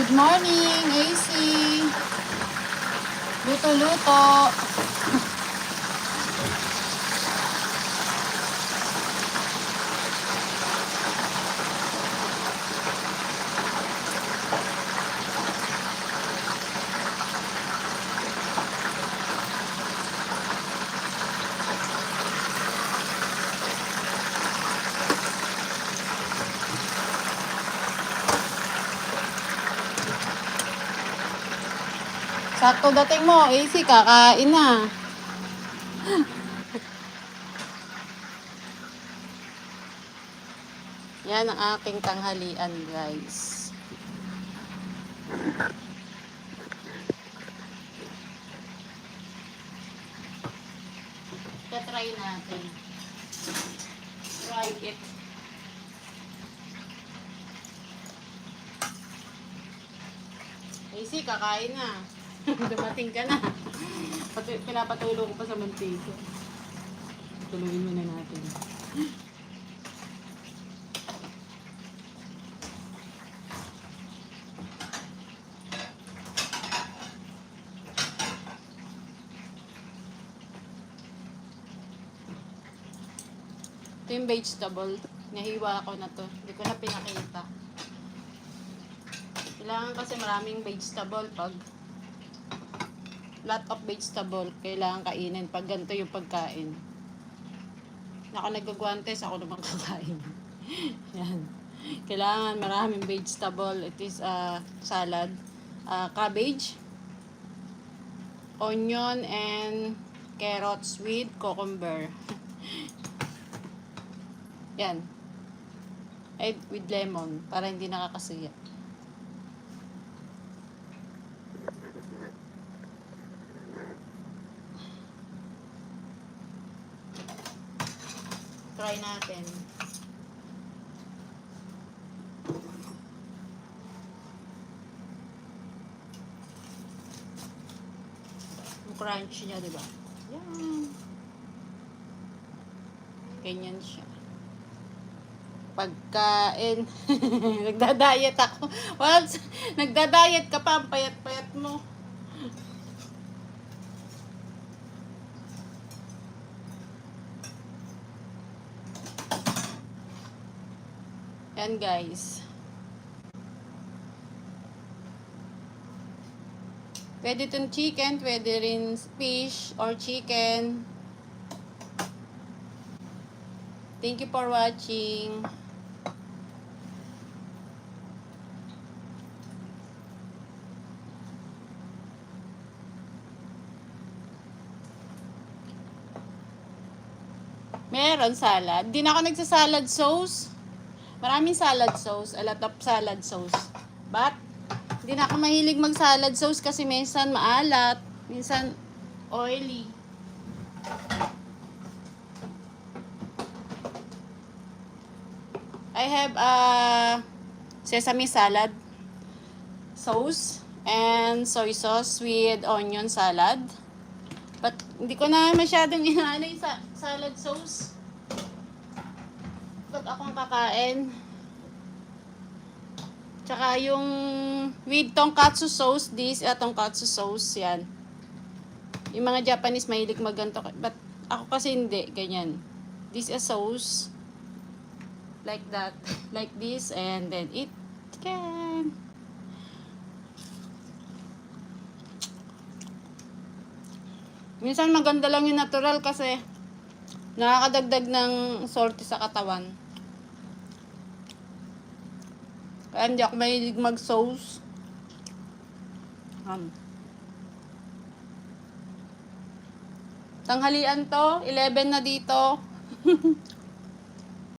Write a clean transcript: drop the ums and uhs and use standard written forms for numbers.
Good morning, AC. Luto-luto. Sakto dating mo, AC, kakain na. Yan ang aking tanghalian, guys. Try natin. Try it. AC, kakain na. Dumating ka na. Pinapatulong ko pa sa mantika. Tuloyin muna natin. Ito yung vegetable. Nahiwa ko na to. Hindi ko na pinakita. Kailangan kasi maraming vegetable pag lot of vegetable kailangan kainin pag ganito yung pagkain. Ako nagagwantes, ako naman kakain. Yan. Kailangan maraming vegetable. It is salad, cabbage, onion, and carrots with cucumber. Yan. With lemon para hindi nakakasuya. Try natin. Yung crunch niya, diba? Yan. Ganyan siya. Pagkain. Nagda-diet ako. Once, nagda-diet ka pa, ang payat-payat mo. Yan, guys. Pwede itong chicken, pwede rin fish or chicken. Thank you for watching. Meron salad. Di na ako nagsasalad sauce. Maraming salad sauce. A lot of salad sauce. But, di na ako mahilig mag-salad sauce kasi minsan maalat. Minsan oily. I have sesame salad sauce and soy sauce with onion salad. But hindi ko na masyadong inaanay sa salad sauce. Pag akong kakain. Tsaka yung with tonkatsu sauce, tonkatsu sauce, yan. Yung mga Japanese mahilig magganto. But ako kasi hindi, ganyan. This is sauce. Like that. Like this, and then eat chicken. Minsan maganda lang yung natural kasi nakakadagdag ng salty sa katawan. Kaya hindi ako mahilig mag-sauce. Tanghalian to, 11 na dito.